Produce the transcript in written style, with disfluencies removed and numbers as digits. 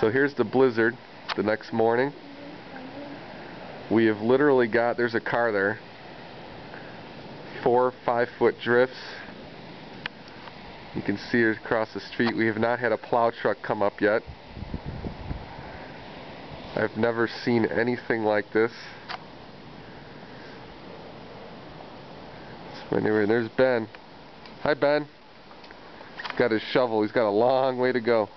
So here's the blizzard the next morning. We have literally got, there's a car there, 4 or 5 foot drifts. You can see it across the street. We have not had a plow truck come up yet. I've never seen anything like this. Anyway, there's Ben. Hi, Ben. He's got his shovel. He's got a long way to go.